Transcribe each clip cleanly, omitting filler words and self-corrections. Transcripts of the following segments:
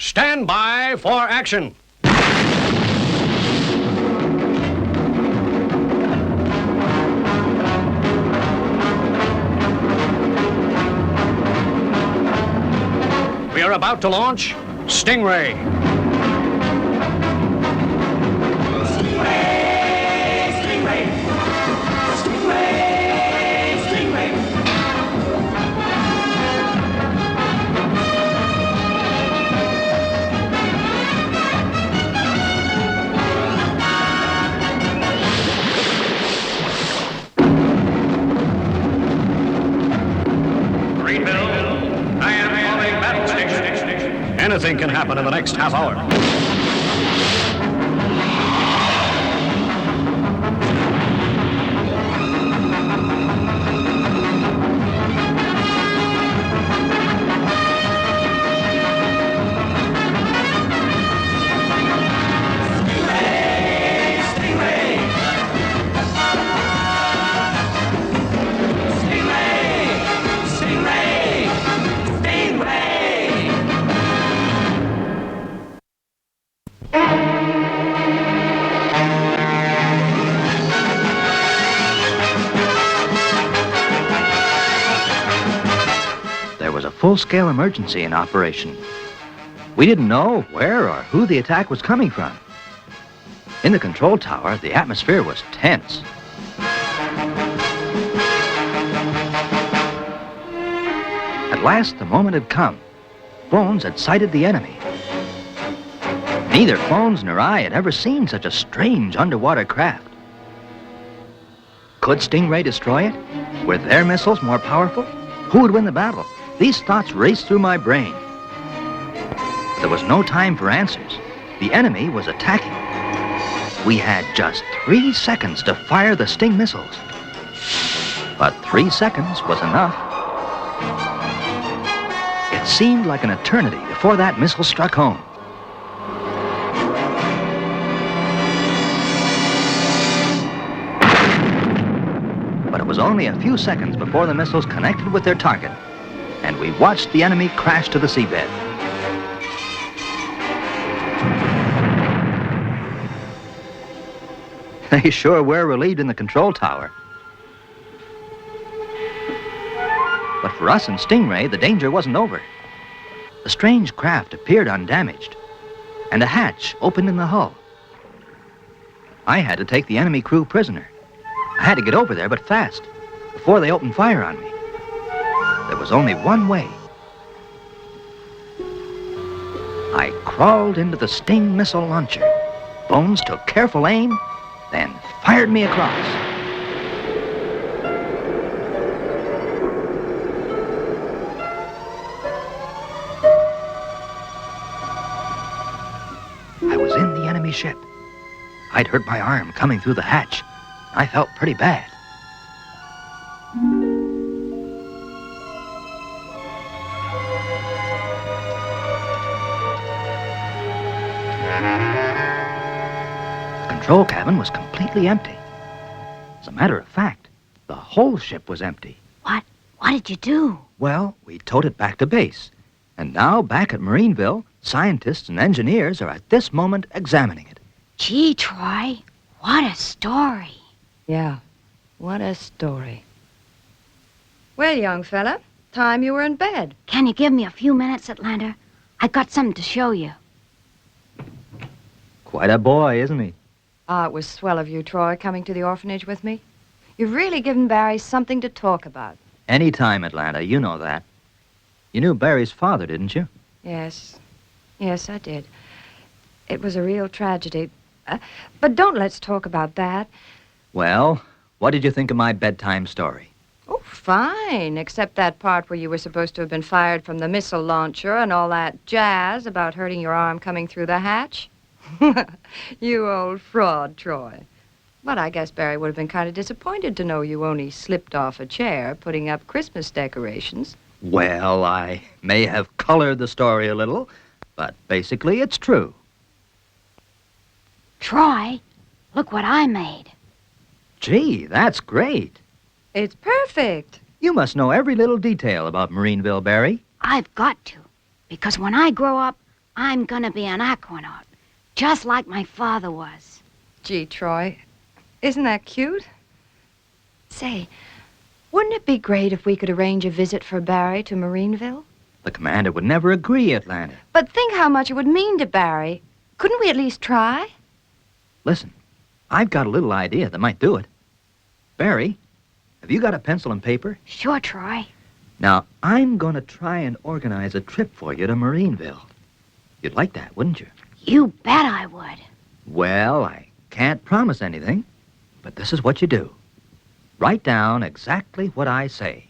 Stand by for action. We are about to launch Stingray. Anything can happen in the next half hour. Full-scale emergency in operation. We didn't know where or who the attack was coming from. In the control tower, the atmosphere was tense. At last, the moment had come. Bones had sighted the enemy. Neither Bones nor I had ever seen such a strange underwater craft. Could Stingray destroy it? Were their missiles more powerful? Who would win the battle? These thoughts raced through my brain. There was no time for answers. The enemy was attacking. We had just 3 seconds to fire the Sting missiles. But 3 seconds was enough. It seemed like an eternity before that missile struck home. But it was only a few seconds before the missiles connected with their target, and we watched the enemy crash to the seabed. They sure were relieved in the control tower. But for us and Stingray, the danger wasn't over. The strange craft appeared undamaged, and a hatch opened in the hull. I had to take the enemy crew prisoner. I had to get over there, but fast, before they opened fire on me. There was only one way. I crawled into the Sting missile launcher. Bones took careful aim, then fired me across. I was in the enemy ship. I'd hurt my arm coming through the hatch. I felt pretty bad. The control cabin was completely empty. As a matter of fact, the whole ship was empty. What did you do? Well, we towed it back to base. And now, back at Marineville, scientists and engineers are at this moment examining it. Gee, Troy, what a story. Yeah, what a story. Well, young fella, time you were in bed. Can you give me a few minutes, Atlanta? I got something to show you. Quite a boy, isn't he? Ah, it was swell of you, Troy, coming to the orphanage with me. You've really given Barry something to talk about. Anytime, Atlanta, you know that. You knew Barry's father, didn't you? Yes, I did. It was a real tragedy. But don't let's talk about that. Well, what did you think of my bedtime story? Oh, fine, except that part where you were supposed to have been fired from the missile launcher and all that jazz about hurting your arm coming through the hatch. You old fraud, Troy. But I guess Barry would have been kind of disappointed to know you only slipped off a chair putting up Christmas decorations. Well, I may have colored the story a little, but basically it's true. Troy, look what I made. Gee, that's great. It's perfect. You must know every little detail about Marineville, Barry. I've got to, because when I grow up, I'm gonna be an aquanaut, just like my father was. Gee, Troy, isn't that cute? Say, wouldn't it be great if we could arrange a visit for Barry to Marineville? The commander would never agree, Atlanta. But think how much it would mean to Barry. Couldn't we at least try? Listen, I've got a little idea that might do it. Barry, have you got a pencil and paper? Sure, Troy. Now, I'm going to try and organize a trip for you to Marineville. You'd like that, wouldn't you? You bet I would. Well, I can't promise anything, but this is what you do. Write down exactly what I say.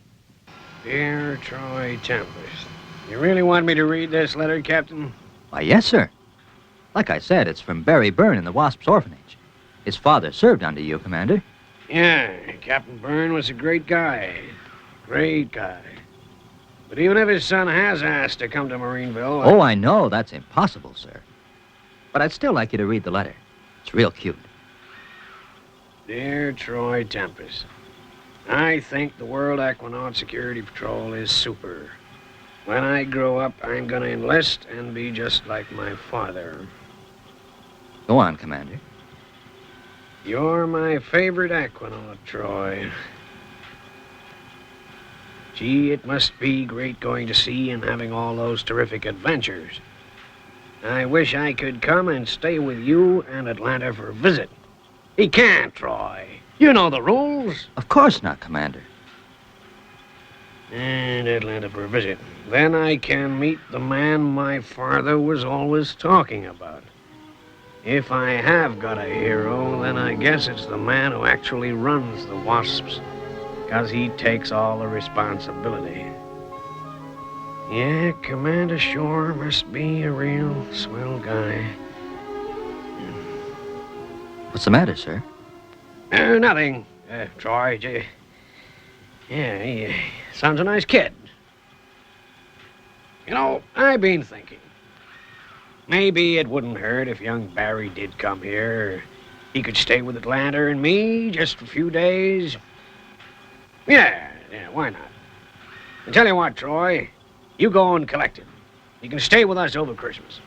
Dear Troy Tempest, you really want me to read this letter, Captain? Why, yes, sir. Like I said, it's from Barry Byrne in the Wasp's orphanage. His father served under you, Commander. Yeah, Captain Byrne was a great guy. Great guy. But even if his son has asked to come to Marineville... Oh, I know. That's impossible, sir. But I'd still like you to read the letter. It's real cute. Dear Troy Tempest, I think the World Aquanaut Security Patrol is super. When I grow up, I'm gonna enlist and be just like my father. Go on, Commander. You're my favorite aquanaut, Troy. Gee, it must be great going to sea and having all those terrific adventures. I wish I could come and stay with you and Atlanta for a visit. He can't, Troy. You know the rules. Of course not, Commander. And Atlanta for a visit. Then I can meet the man my father was always talking about. If I have got a hero, then I guess it's the man who actually runs the Wasps, because he takes all the responsibility. Yeah, Commander Shore must be a real swell guy. What's the matter, sir? Nothing, Troy. Yeah, he sounds a nice kid. You know, I've been thinking. Maybe it wouldn't hurt if young Barry did come here. He could stay with Atlanta and me just for a few days. Yeah, why not? And tell you what, Troy, you go and collect him. You can stay with us over Christmas.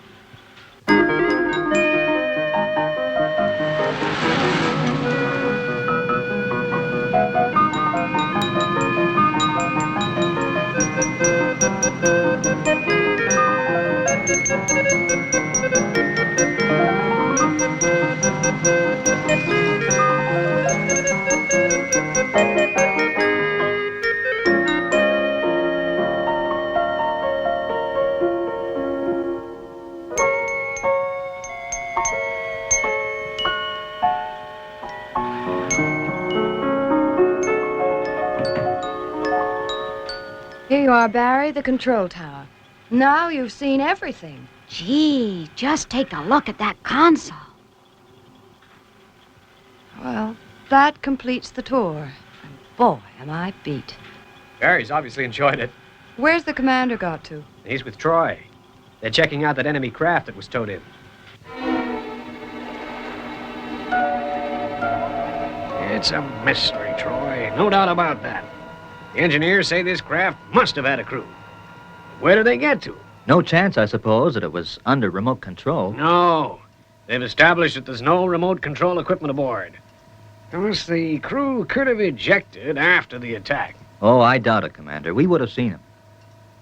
Here you are, Barry, the control tower. Now you've seen everything. Gee, just take a look at that console. Well, that completes the tour. And boy, am I beat. Barry's obviously enjoyed it. Where's the commander got to? He's with Troy. They're checking out that enemy craft that was towed in. It's a mystery, Troy. No doubt about that. The engineers say this craft must have had a crew. Where did they get to? No chance, I suppose, that it was under remote control. No. They've established that there's no remote control equipment aboard. Unless the crew could have ejected after the attack. Oh, I doubt it, Commander. We would have seen him.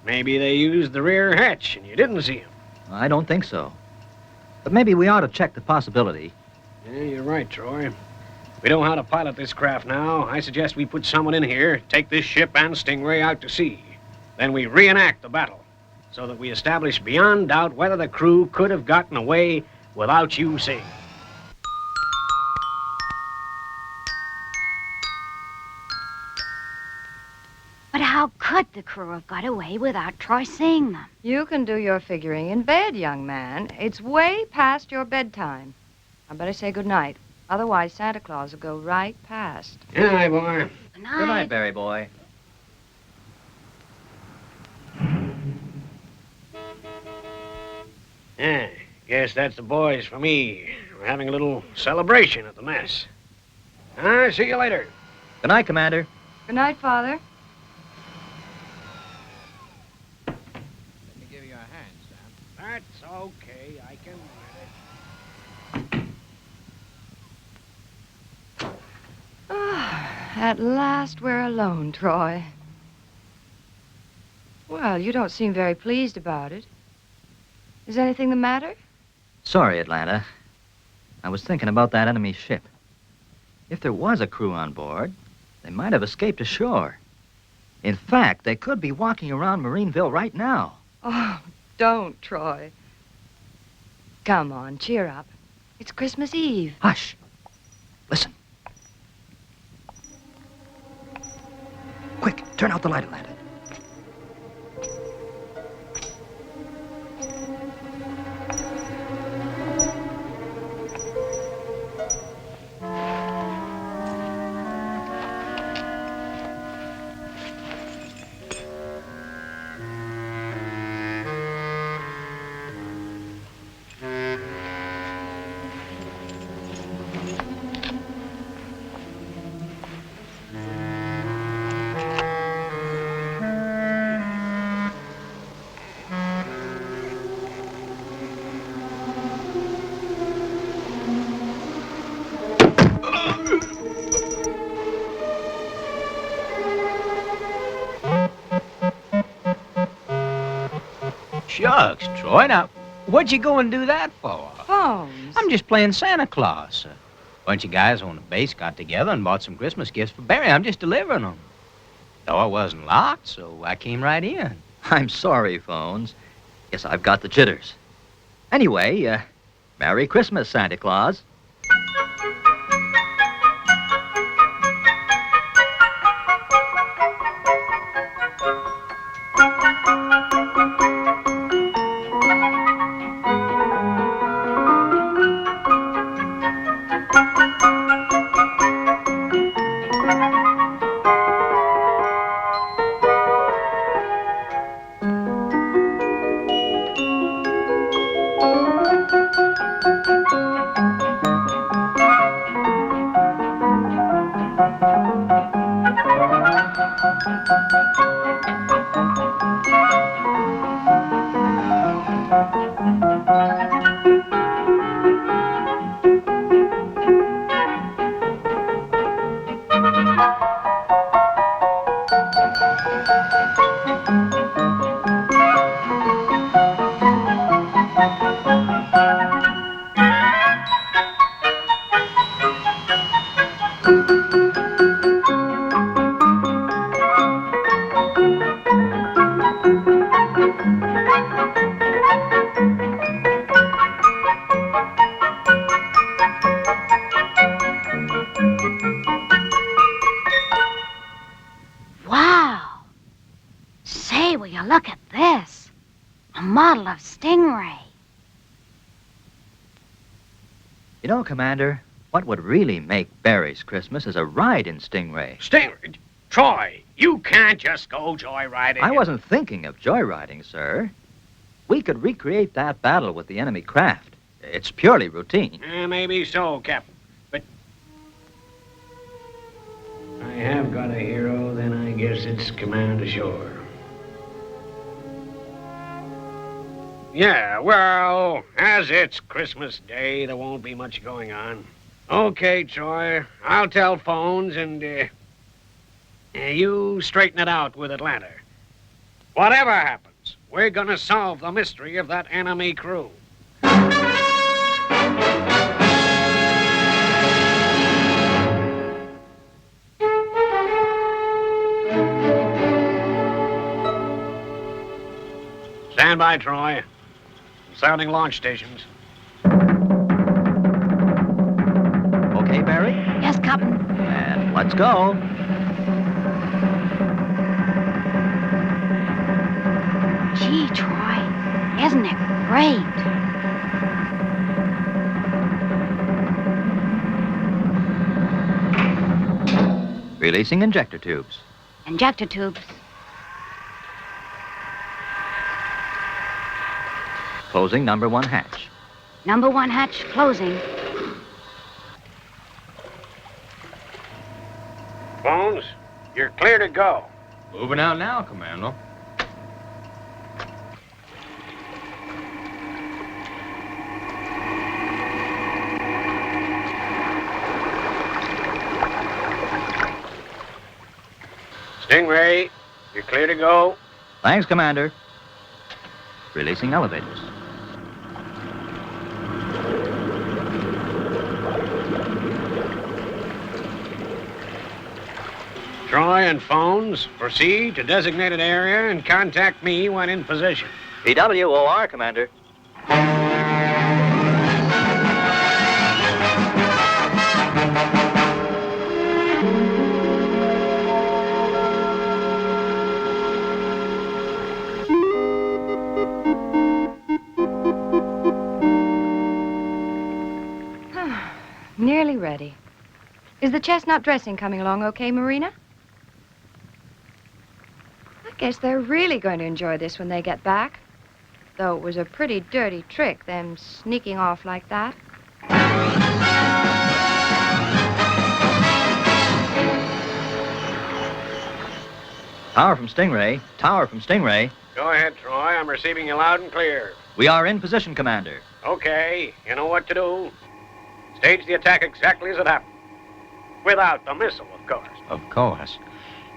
Maybe they used the rear hatch and you didn't see him. I don't think so. But maybe we ought to check the possibility. Yeah, you're right, Troy. We know how to pilot this craft now. I suggest we put someone in here, take this ship and Stingray out to sea. Then we reenact the battle, so that we establish beyond doubt whether the crew could have gotten away without you seeing. But how could the crew have got away without Troy seeing them? You can do your figuring in bed, young man. It's way past your bedtime. I better say good night. Otherwise, Santa Claus will go right past. Good night, boy. Good night. Good night, Barry boy. Yeah, guess that's the boys for me. We're having a little celebration at the mess. See you later. Good night, Commander. Good night, Father. Let me give you a hand, Sam. That's okay. I can manage. At last we're alone, Troy. Well, you don't seem very pleased about it. Is anything the matter? Sorry, Atlanta. I was thinking about that enemy ship. If there was a crew on board, they might have escaped ashore. In fact, they could be walking around Marineville right now. Oh, don't, Troy. Come on, cheer up. It's Christmas Eve. Hush. Listen. Quick, turn out the light, Atlanta. Shucks, Troy. Now, what'd you go and do that for? Phones. I'm just playing Santa Claus. A bunch of guys on the base got together and bought some Christmas gifts for Barry. I'm just delivering them. Door wasn't locked, so I came right in. I'm sorry, Phones. Guess I've got the jitters. Anyway, Merry Christmas, Santa Claus. Wow. Say, will you look at this? A model of Stingray. You know, Commander, what would really make Barry's Christmas is a ride in Stingray. Stingray, Troy, you can't just go joyriding. I wasn't thinking of joyriding, sir. We could recreate that battle with the enemy craft. It's purely routine. Maybe so, Captain. But I have got a hero, then I guess it's command ashore. Yeah, well, as it's Christmas Day, there won't be much going on. Okay, Troy, I'll tell Phones and you straighten it out with Atlanta. Whatever happens, we're gonna solve the mystery of that enemy crew. Stand by, Troy. Sounding launch stations. Okay, Barry? Yes, Captain. And let's go. Gee, Troy, isn't it great? Releasing injector tubes. Injector tubes. Closing number 1 hatch. Number 1 hatch closing. Phones, you're clear to go. Moving out now, Commander. Stingray, you're clear to go. Thanks, Commander. Releasing elevators. Troy and phones, proceed to designated area and contact me when in position. PWOR, Commander. Nearly ready. Is the chestnut dressing coming along okay, Marina? I guess they're really going to enjoy this when they get back. Though it was a pretty dirty trick, them sneaking off like that. Tower from Stingray. Tower from Stingray. Go ahead, Troy. I'm receiving you loud and clear. We are in position, Commander. Okay, you know what to do. Stage the attack exactly as it happened. Without the missile, of course. Of course.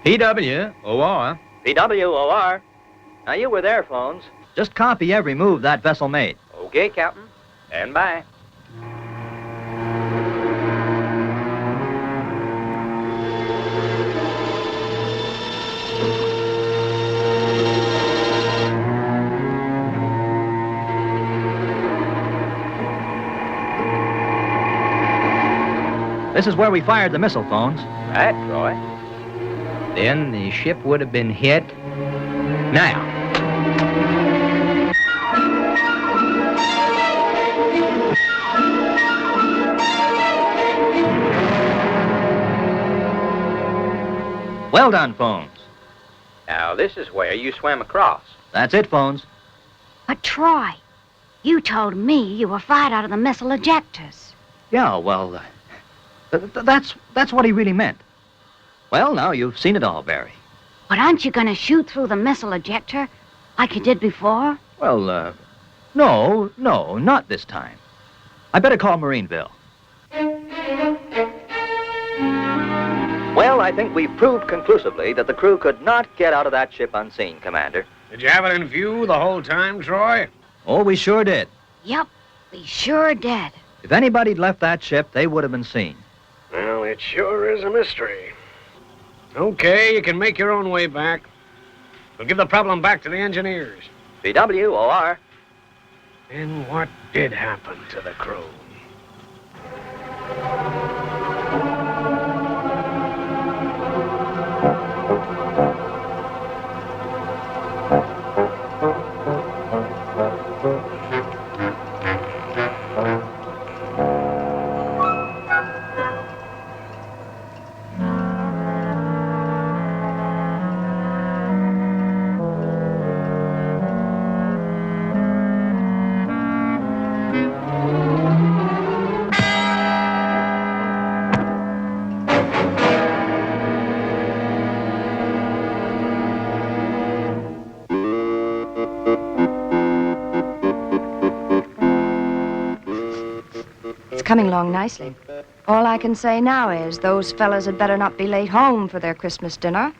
PWOR. PWOR. Now, you were there, phones. Just copy every move that vessel made. Okay, Captain. Stand by. This is where we fired the missile, phones. Right, Troy. Then the ship would have been hit. Now. Well done, phones. Now, this is where you swam across. That's it, phones. But Troy, you told me you were fired out of the missile ejectors. Yeah, well, that's what he really meant. Well, now you've seen it all, Barry. But aren't you going to shoot through the missile ejector like you did before? Well, no, not this time. I better call Marineville. Well, I think we've proved conclusively that the crew could not get out of that ship unseen, Commander. Did you have it in view the whole time, Troy? Oh, we sure did. Yep, we sure did. If anybody'd left that ship, they would have been seen. Well, it sure is a mystery. Okay, you can make your own way back. We'll give the problem back to the engineers. PWOR. And what did happen to the crew? Coming along nicely. All I can say now is those fellas had better not be late home for their Christmas dinner.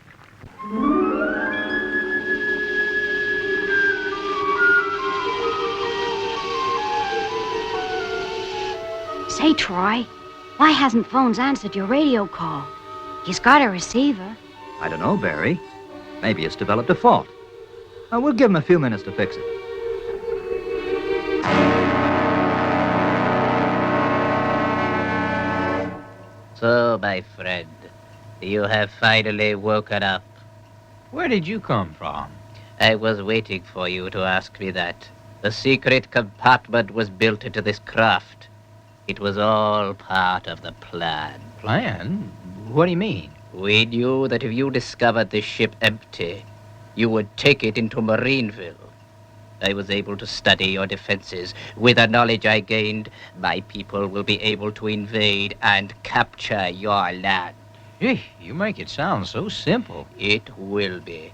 Say, Troy, why hasn't Phones answered your radio call? He's got a receiver. I don't know, Barry. Maybe it's developed a fault. We'll give him a few minutes to fix it. So, my friend, you have finally woken up. Where did you come from? I was waiting for you to ask me that. The secret compartment was built into this craft. It was all part of the plan. Plan? What do you mean? We knew that if you discovered this ship empty, you would take it into Marineville. I was able to study your defenses. With the knowledge I gained, my people will be able to invade and capture your land. Gee, you make it sound so simple. It will be.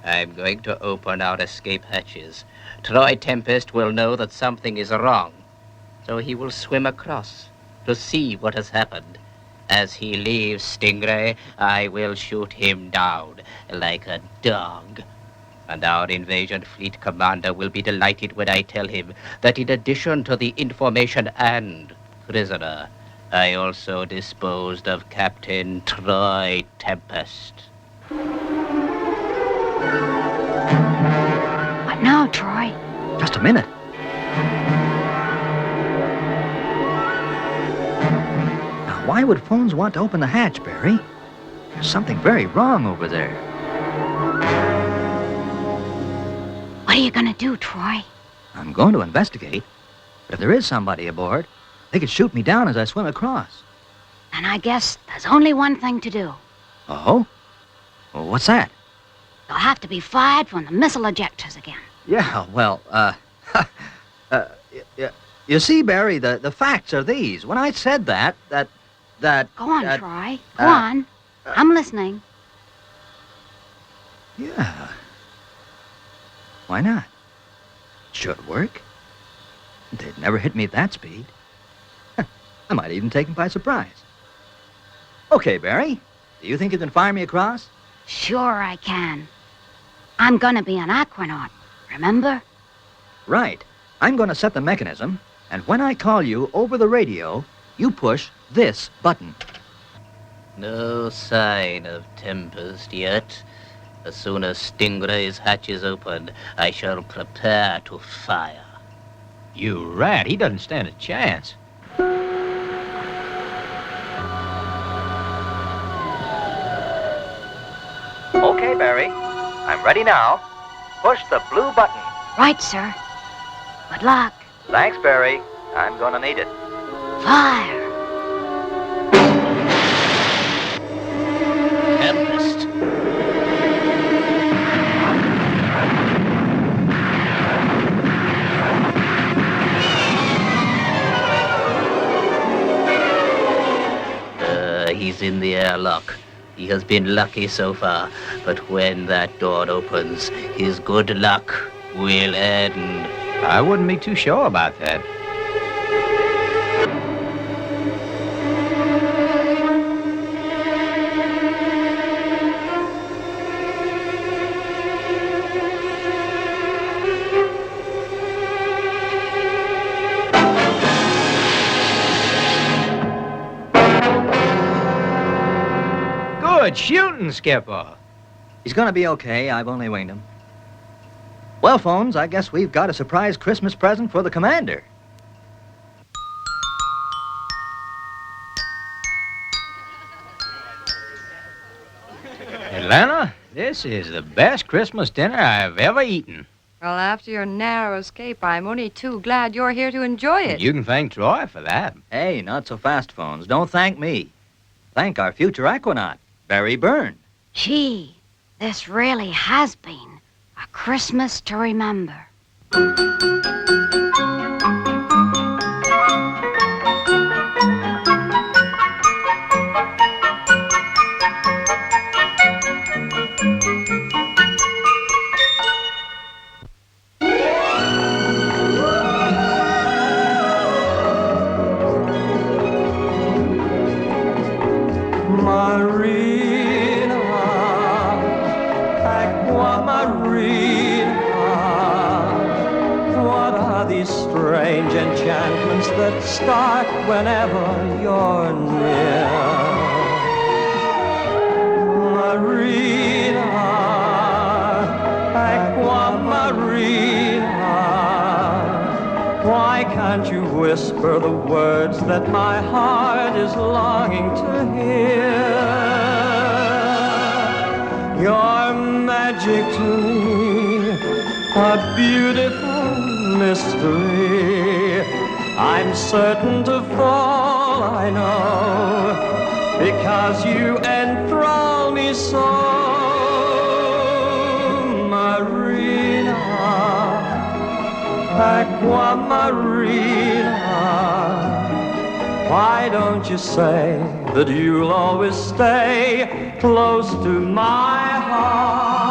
I'm going to open our escape hatches. Troy Tempest will know that something is wrong, so he will swim across to see what has happened As he leaves, Stingray, I will shoot him down like a dog. And our invasion fleet commander will be delighted when I tell him that in addition to the information and prisoner, I also disposed of Captain Troy Tempest. What now, Troy? Just a minute. Now, why would phones want to open the hatch, Barry? There's something very wrong over there. What are you gonna do, Troy? I'm going to investigate. But if there is somebody aboard, they could shoot me down as I swim across. And I guess there's only one thing to do. Oh? Well, what's that? You'll have to be fired from the missile ejectors again. Yeah, well, you see, Barry, the facts are these. When I said that... Go on, Troy. Go on. I'm listening. Yeah. Why not? It should work. They'd never hit me at that speed. I might even take them by surprise. Okay, Barry. Do you think you can fire me across? Sure I can. I'm gonna be an aquanaut, remember? Right. I'm going to set the mechanism, and when I call you over the radio, you push this button. No sign of Tempest yet. As soon as Stingray's hatch is opened, I shall prepare to fire. You rat, he doesn't stand a chance. Okay, Barry. I'm ready now. Push the blue button. Right, sir. Good luck. Thanks, Barry. I'm going to need it. Fire. Tempest. He's in the airlock. He has been lucky so far, but when that door opens, his good luck will end. I wouldn't be too sure about that. Good shooting, Skipper. He's going to be okay. I've only winged him. Well, phones, I guess we've got a surprise Christmas present for the commander. Atlanta, this is the best Christmas dinner I've ever eaten. Well, after your narrow escape, I'm only too glad you're here to enjoy it. You can thank Troy for that. Hey, not so fast, phones. Don't thank me. Thank our future aquanaut, Barry Byrne. Gee, this really has been a Christmas to remember. Marina, Aqua Marina, what are these strange enchantments that start whenever you're near? Marina, Aqua Marina, why can't you whisper the words that my heart is longing to hear? Your magic to me, a beautiful mystery. I'm certain to fall, I know, because you enthrall me so. Marina, Aqua Marina, why don't you say that you'll always stay close to my heart?